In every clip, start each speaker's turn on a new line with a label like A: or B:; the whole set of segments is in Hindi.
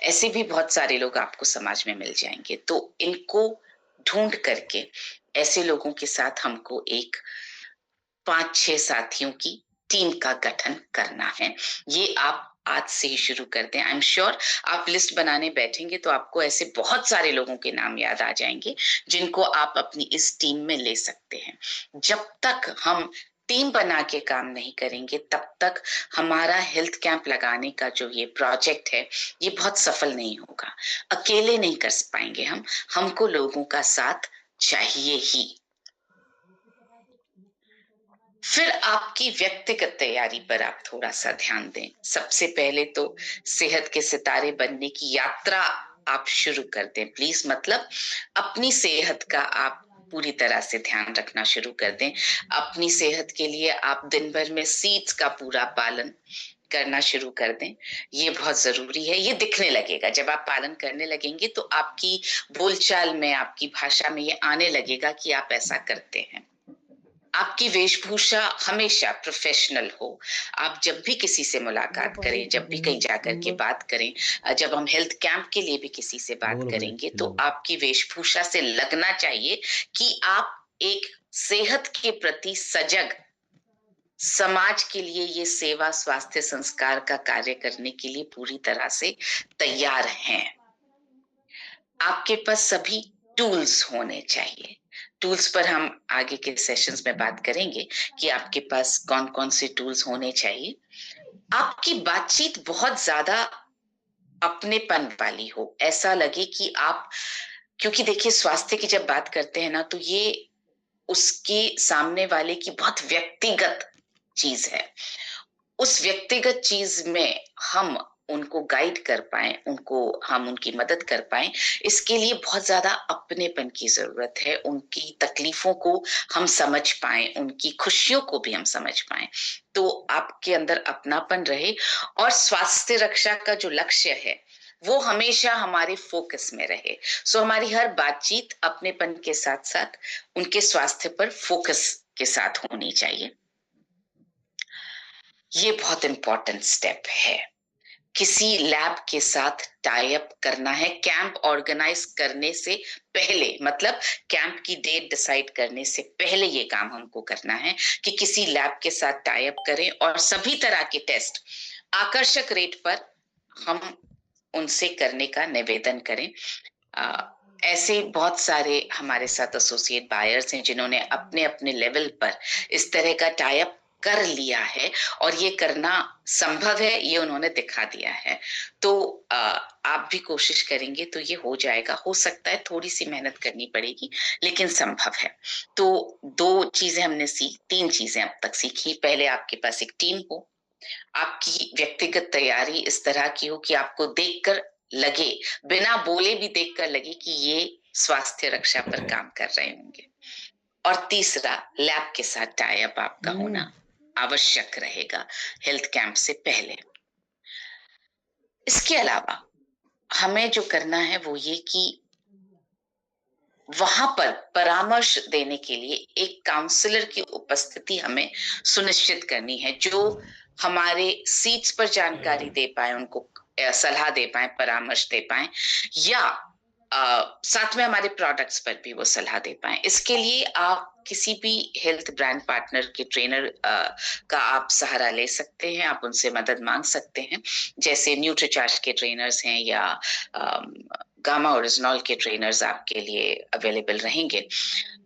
A: ऐसे भी बहुत सारे लोग आपको समाज में मिल जाएंगे। तो इनको ढूंढ करके ऐसे लोगों के साथ हमको एक 5-6 साथियों की टीम का गठन करना है। ये आप आज से ही शुरू कर दें। आई एम श्योर आप लिस्ट बनाने बैठेंगे तो आपको ऐसे बहुत सारे लोगों के नाम याद आ जाएंगे जिनको आप अपनी इस टीम में ले सकते हैं। जब तक हम टीम बना के काम नहीं करेंगे तब तक हमारा हेल्थ कैंप लगाने का जो ये प्रोजेक्ट है ये बहुत सफल नहीं होगा। अकेले नहीं कर पाएंगे हमको लोगों का साथ चाहिए ही। फिर आपकी व्यक्तिगत तैयारी पर आप थोड़ा सा ध्यान दें। सबसे पहले तो सेहत के सितारे बनने की यात्रा आप शुरू कर दें प्लीज। मतलब अपनी सेहत का आप पूरी तरह से ध्यान रखना शुरू कर दें। अपनी सेहत के लिए आप दिन भर में सीड्स का पूरा पालन करना शुरू कर दें। ये बहुत जरूरी है। ये दिखने लगेगा जब आप पालन करने लगेंगे तो आपकी बोलचाल में, आपकी भाषा में ये आने लगेगा कि आप ऐसा करते हैं। आपकी वेशभूषा हमेशा प्रोफेशनल हो। आप जब भी किसी से मुलाकात करें, जब भी कहीं जाकर के बात करें, जब हम हेल्थ कैंप के लिए भी किसी से बात करेंगे तो आपकी वेशभूषा से लगना चाहिए कि आप एक सेहत के प्रति सजग, समाज के लिए ये सेवा स्वास्थ्य संस्कार का कार्य करने के लिए पूरी तरह से तैयार हैं। आपके पास सभी टूल्स होने चाहिए। टूल्स पर हम आगे के सेशंस में बात करेंगे कि आपके पास कौन कौन से टूल्स होने चाहिए। आपकी बातचीत बहुत ज्यादा अपनेपन वाली हो, ऐसा लगे कि आप, क्योंकि देखिए स्वास्थ्य की जब बात करते हैं ना तो ये उसके सामने वाले की बहुत व्यक्तिगत चीज है। उस व्यक्तिगत चीज में हम उनको गाइड कर पाए, हम उनकी मदद कर पाए, इसके लिए बहुत ज्यादा अपनेपन की जरूरत है। उनकी तकलीफों को हम समझ पाए, उनकी खुशियों को भी हम समझ पाए, तो आपके अंदर अपनापन रहे। और स्वास्थ्य रक्षा का जो लक्ष्य है वो हमेशा हमारे फोकस में रहे। सो हमारी हर बातचीत अपनेपन के साथ साथ उनके स्वास्थ्य पर फोकस के साथ होनी चाहिए। ये बहुत इंपॉर्टेंट स्टेप है। किसी लैब के साथ टाई अप करना है कैंप ऑर्गेनाइज करने से पहले, मतलब कैंप की डेट डिसाइड करने से पहले ये काम हमको करना है कि किसी लैब के साथ टाई अप करें और सभी तरह के टेस्ट आकर्षक रेट पर हम उनसे करने का निवेदन करें। ऐसे बहुत सारे हमारे साथ एसोसिएट बायर्स हैं जिन्होंने अपने अपने लेवल पर इस तरह का टाई अप कर लिया है और ये करना संभव है, ये उन्होंने दिखा दिया है। तो आप भी कोशिश करेंगे तो ये हो जाएगा। हो सकता है थोड़ी सी मेहनत करनी पड़ेगी लेकिन संभव है। तो 2 चीजें हमने तीन चीजें अब तक सीखी। पहले आपके पास एक टीम हो, आपकी व्यक्तिगत तैयारी इस तरह की हो कि आपको देखकर लगे, बिना बोले भी देखकर लगे कि ये स्वास्थ्य रक्षा पर काम कर रहे होंगे। और तीसरा, लैब के साथ टाई अप आपका होना आवश्यक रहेगा हेल्थ कैंप से पहले। इसके अलावा हमें जो करना है वो ये कि वहां पर परामर्श देने के लिए एक काउंसलर की उपस्थिति हमें सुनिश्चित करनी है, जो हमारे सीट्स पर जानकारी दे पाए, उनको सलाह दे पाए, परामर्श दे पाए, या साथ में हमारे प्रोडक्ट्स पर भी वो सलाह दे पाए। इसके लिए आप किसी भी हेल्थ ब्रांड पार्टनर के ट्रेनर का आप सहारा ले सकते हैं, आप उनसे मदद मांग सकते हैं। जैसे न्यूट्रीचार्ज के ट्रेनर्स हैं या गामा ओरिजिनल के ट्रेनर्स आपके लिए अवेलेबल रहेंगे।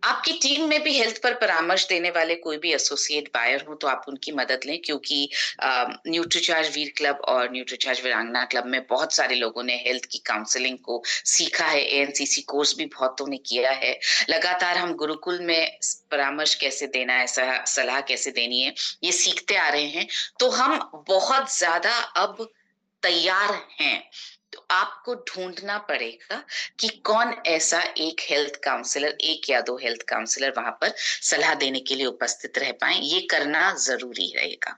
A: आपकी टीम में भी हेल्थ पर परामर्श देने वाले कोई भी एसोसिएट बायर हो तो आप उनकी मदद लें, क्योंकि न्यूट्रीचार्ज वीर क्लब और न्यूट्रीचार्ज वीरांगना क्लब में बहुत सारे लोगों ने हेल्थ की काउंसलिंग को सीखा है। एएनसीसी कोर्स भी बहुतों ने किया है। लगातार हम गुरुकुल में परामर्श कैसे देना है, सलाह कैसे देनी है, ये सीखते आ रहे हैं। तो हम बहुत ज्यादा अब तैयार हैं। तो आपको ढूंढना पड़ेगा कि कौन ऐसा एक हेल्थ काउंसलर, 1 या 2 हेल्थ काउंसलर वहां पर सलाह देने के लिए उपस्थित रह पाए। ये करना जरूरी रहेगा।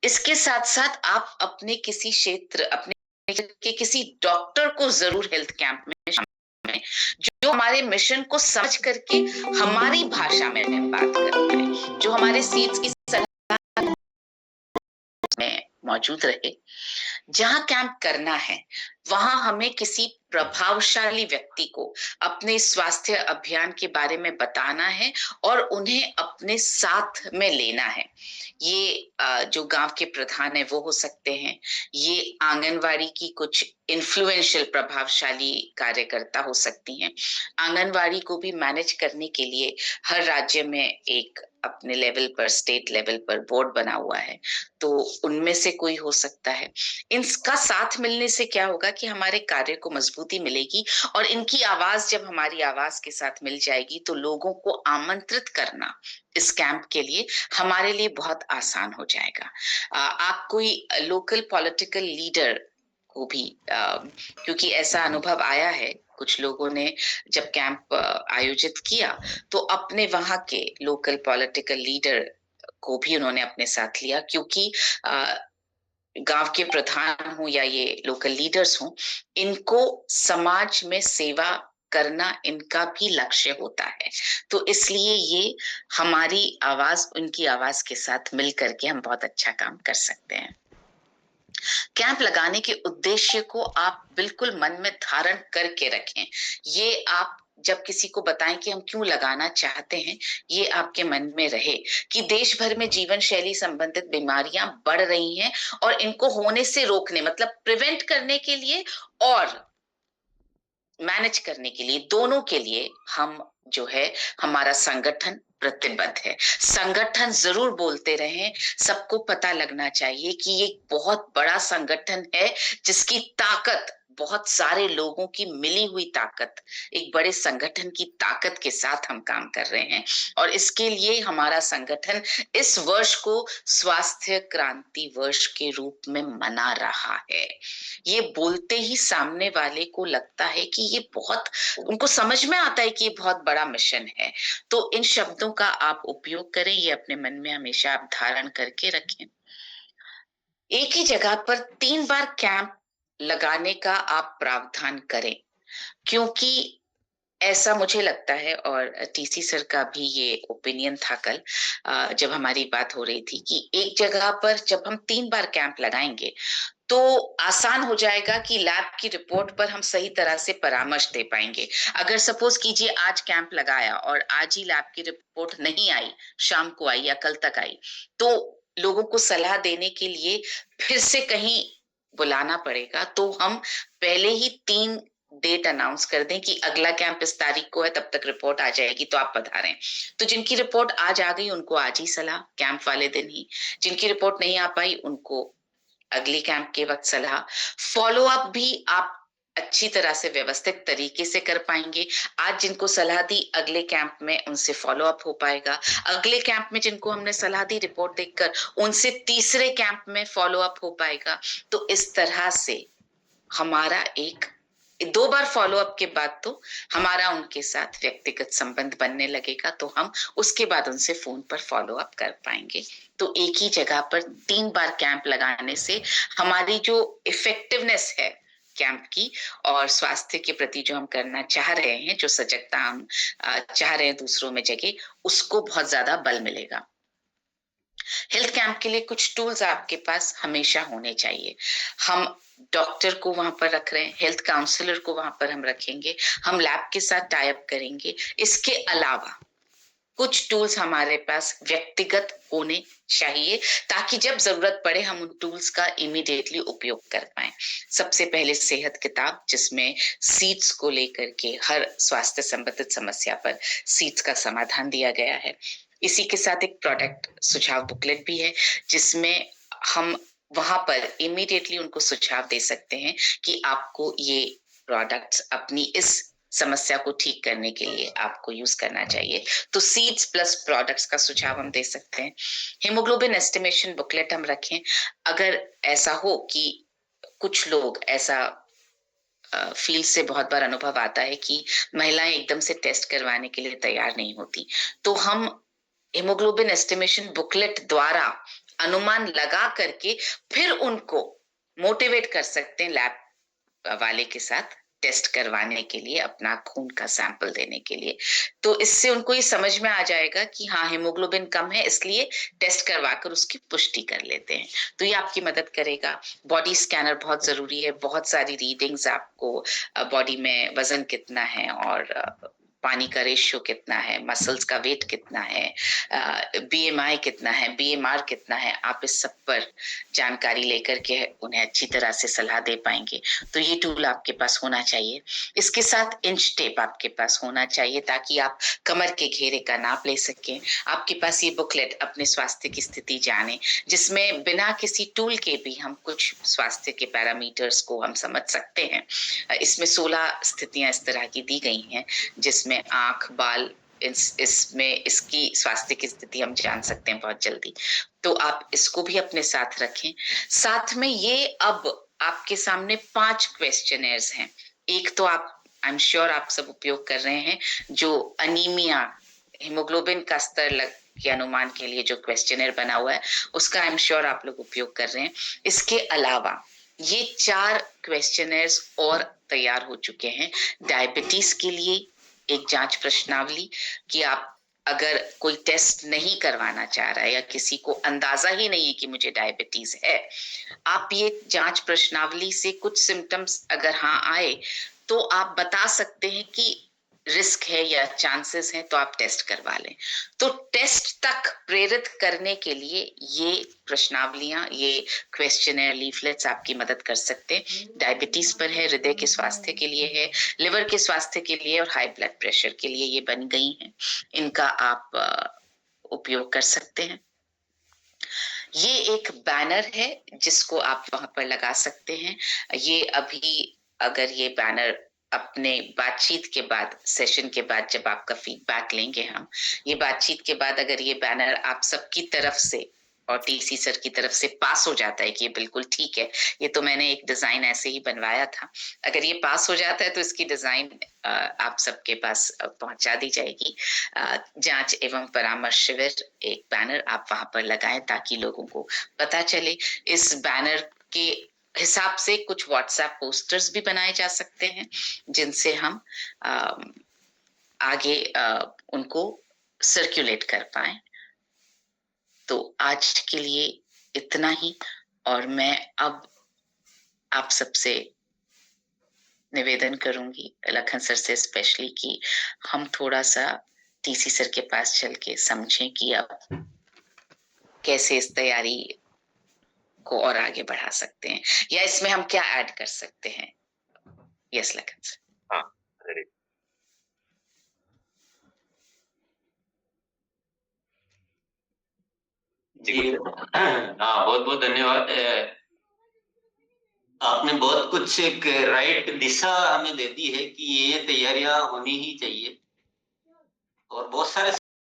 A: इसके साथ साथ आप अपने किसी क्षेत्र, अपने के किसी डॉक्टर को जरूर हेल्थ कैंप में शामिल करें, जो हमारे मिशन को समझ करके हमारी भाषा में बात कर पाए, जो हमारे सीट्स की सलाह में मौजूद रहे। जहाँ कैंप करना है, वहां हमें किसी प्रभावशाली व्यक्ति को अपने स्वास्थ्य अभियान के बारे में बताना है और उन्हें अपने साथ में लेना है। ये जो गांव के प्रधान है वो हो सकते हैं, ये आंगनवाड़ी की कुछ इन्फ्लुएंशियल प्रभावशाली कार्यकर्ता हो सकती हैं। आंगनवाड़ी को भी मैनेज करने के लिए हर राज्य में एक अपने लेवल पर, स्टेट लेवल पर बोर्ड बना हुआ है, तो उनमें से कोई हो सकता है। इनका साथ मिलने से क्या होगा कि हमारे कार्य को मजबूती मिलेगी और इनकी आवाज जब हमारी आवाज के साथ मिल जाएगी तो लोगों को आमंत्रित करना इस कैंप के लिए हमारे लिए बहुत आसान हो जाएगा। आप कोई लोकल पॉलिटिकल लीडर को भी, क्योंकि ऐसा अनुभव आया है, कुछ लोगों ने जब कैंप आयोजित किया तो अपने वहां के लोकल पॉलिटिकल लीडर को भी उन्होंने अपने साथ लिया, क्योंकि गांव के प्रधान हो या ये लोकल लीडर्स हो, इनको समाज में सेवा करना इनका भी लक्ष्य होता है। तो इसलिए ये हमारी आवाज उनकी आवाज के साथ मिल करके हम बहुत अच्छा काम कर सकते हैं। कैंप लगाने के उद्देश्य को आप बिल्कुल मन में धारण करके रखें। ये आप जब किसी को बताएं कि हम क्यों लगाना चाहते हैं, ये आपके मन में रहे कि देश भर में जीवन शैली संबंधित बीमारियां बढ़ रही हैं और इनको होने से रोकने, मतलब प्रिवेंट करने के लिए और मैनेज करने के लिए, दोनों के लिए हम जो है हमारा संगठन प्रतिबद्ध है। संगठन जरूर बोलते रहें, सबको पता लगना चाहिए कि ये बहुत बड़ा संगठन है जिसकी ताकत बहुत सारे लोगों की मिली हुई ताकत, एक बड़े संगठन की ताकत के साथ हम काम कर रहे हैं। और इसके लिए हमारा संगठन इस वर्ष को स्वास्थ्य क्रांति वर्ष के रूप में मना रहा है। ये बोलते ही सामने वाले को लगता है कि ये बहुत, उनको समझ में आता है कि ये बहुत बड़ा मिशन है। तो इन शब्दों का आप उपयोग करें, ये अपने मन में हमेशा आप धारण करके रखें। एक ही जगह पर 3 बार कैंप लगाने का आप प्रावधान करें, क्योंकि ऐसा मुझे लगता है, और टीसी सर का भी ये ओपिनियन था कल जब हमारी बात हो रही थी, कि एक जगह पर जब हम 3 बार कैंप लगाएंगे तो आसान हो जाएगा कि लैब की रिपोर्ट पर हम सही तरह से परामर्श दे पाएंगे। अगर सपोज कीजिए आज कैंप लगाया और आज ही लैब की रिपोर्ट नहीं आई, शाम को आई या कल तक आई, तो लोगों को सलाह देने के लिए फिर से कहीं बुलाना पड़ेगा। तो हम पहले ही 3 डेट अनाउंस कर दें कि अगला कैंप इस तारीख को है, तब तक रिपोर्ट आ जाएगी, तो आप पधारें। तो जिनकी रिपोर्ट आज आ गई उनको आज ही सलाह, कैंप वाले दिन ही। जिनकी रिपोर्ट नहीं आ पाई उनको अगली कैंप के वक्त सलाह। फॉलो अप भी आप अच्छी तरह से व्यवस्थित तरीके से कर पाएंगे। आज जिनको सलाह दी अगले कैंप में उनसे फॉलो अप हो पाएगा। अगले कैंप में जिनको हमने सलाह दी रिपोर्ट देखकर, उनसे तीसरे कैंप में फॉलो अप हो पाएगा। तो इस तरह से हमारा 2 बार फॉलो अप के बाद तो हमारा उनके साथ व्यक्तिगत संबंध बनने लगेगा, तो हम उसके बाद उनसे फोन पर फॉलो अप कर पाएंगे। तो एक ही जगह पर 3 बार कैंप लगाने से हमारी जो इफेक्टिवनेस है कैंप की और स्वास्थ्य के प्रति जो हम करना चाह रहे हैं, जो सजगता हम चाह रहे हैं दूसरों में जगे, उसको बहुत ज्यादा बल मिलेगा। हेल्थ कैंप के लिए कुछ टूल्स आपके पास हमेशा होने चाहिए। हम डॉक्टर को वहां पर रख रहे हैं, हेल्थ काउंसलर को वहां पर हम रखेंगे, हम लैब के साथ टाई अप करेंगे। इसके अलावा कुछ टूल्स हमारे पास व्यक्तिगत होने चाहिए ताकि जब जरूरत पड़े हम उन टूल्स का इमीडिएटली उपयोग कर पाएं। सबसे पहले सेहत किताब, जिसमें सीड्स को लेकर के हर स्वास्थ्य संबंधित समस्या पर सीड्स का समाधान दिया गया है। इसी के साथ एक प्रोडक्ट सुझाव बुकलेट भी है, जिसमें हम वहां पर इमीडिएटली उनको सुझाव दे सकते हैं कि आपको ये प्रोडक्ट्स अपनी इस समस्या को ठीक करने के लिए आपको यूज करना चाहिए। तो सीड्स प्लस प्रोडक्ट्स का सुझाव हम दे सकते हैं। हीमोग्लोबिन एस्टिमेशन बुकलेट हम रखें। अगर ऐसा हो कि कुछ लोग ऐसा फील्ड से बहुत बार अनुभव आता है कि महिलाएं एकदम से टेस्ट करवाने के लिए तैयार नहीं होती, तो हम हीमोग्लोबिन एस्टिमेशन बुकलेट द्वारा अनुमान लगा करके फिर उनको मोटिवेट कर सकते हैं लैब वाले के साथ टेस्ट करवाने के लिए, अपना खून का सैंपल देने के लिए। तो इससे उनको ये समझ में आ जाएगा कि हाँ, हीमोग्लोबिन कम है, इसलिए टेस्ट करवाकर उसकी पुष्टि कर लेते हैं। तो ये आपकी मदद करेगा। बॉडी स्कैनर बहुत ज़रूरी है, बहुत सारी रीडिंग्स आपको बॉडी में वज़न कितना है और पानी का रेशियो कितना है, मसल्स का वेट कितना है, बीएमआई कितना है, बीएमआर कितना है, आप इस सब पर जानकारी लेकर के उन्हें अच्छी तरह से सलाह दे पाएंगे। तो ये टूल आपके पास होना चाहिए। इसके साथ इंच टेप आपके पास होना चाहिए ताकि आप कमर के घेरे का नाप ले सकें। आपके पास ये बुकलेट अपने स्वास्थ्य की स्थिति जाने, जिसमें बिना किसी टूल के भी हम कुछ स्वास्थ्य के पैरामीटर्स को हम समझ सकते हैं। इसमें 16 स्थितियां इस तरह की दी गई हैं, जिसमें आंख, बाल, इसमें इसकी स्वास्थ्य की स्थिति हम जान सकते हैं बहुत जल्दी। तो आप इसको भी अपने साथ रखें। साथ में ये अब आपके सामने 5 क्वेश्चनर्स हैं। एक तो आप, आई एम श्योर आप सब उपयोग कर रहे हैं, जो अनीमिया, हीमोग्लोबिन का स्तर के अनुमान के लिए जो क्वेश्चनर बना हुआ है, उसका आई एम श्योर आप लोग उपयोग कर रहे हैं। इसके अलावा ये 4 क्वेश्चनर्स और तैयार हो चुके हैं डायबिटीज के लिए। एक जांच प्रश्नावली कि आप अगर कोई टेस्ट नहीं करवाना चाह रहा है या किसी को अंदाजा ही नहीं है कि मुझे डायबिटीज है, आप ये जांच प्रश्नावली से कुछ सिम्टम्स अगर हाँ आए तो आप बता सकते हैं कि रिस्क है या चांसेस हैं, तो आप टेस्ट करवा लें। तो टेस्ट तक प्रेरित करने के लिए ये प्रश्नावलियां, ये क्वेश्चनर लीफलेट्स आपकी मदद कर सकते हैं। डायबिटीज पर है, हृदय के स्वास्थ्य के लिए है, लिवर के स्वास्थ्य के लिए और हाई ब्लड प्रेशर के लिए ये बन गई हैं। इनका आप उपयोग कर सकते हैं। ये एक बैनर है जिसको आप वहां पर लगा सकते हैं। ये अभी अगर ये बैनर अपने बातचीत के बाद, सेशन के बाद जब आपका फीडबैक लेंगे हम, ये बातचीत के बाद अगर ये बैनर आप सबकी तरफ से और टीसी सर की तरफ से पास हो जाता है कि ये बिल्कुल ठीक है, ये तो मैंने एक डिजाइन ऐसे ही बनवाया था, अगर ये पास हो जाता है तो इसकी डिजाइन आप सबके पास पहुंचा दी जाएगी। जांच एवं परामर्श शिविर एक बैनर आप वहां पर लगाएं ताकि लोगों को पता चले। इस बैनर के हिसाब से कुछ व्हाट्सएप पोस्टर्स भी बनाए जा सकते हैं, जिनसे हम आगे उनको सर्कुलेट कर पाए। तो आज के लिए इतना ही, और मैं अब आप सबसे निवेदन करूंगी, लखन सर से स्पेशली, कि हम थोड़ा सा टीसी सर के पास चल के समझें कि अब कैसे इस तैयारी को और आगे बढ़ा सकते हैं, या इसमें हम क्या ऐड कर सकते हैं। Yes Lakhan sir.
B: हाँ, ready. जी हाँ, बहुत बहुत धन्यवाद। आपने बहुत कुछ एक राइट दिशा हमें दे दी है कि ये तैयारियां होनी ही चाहिए, और बहुत सारे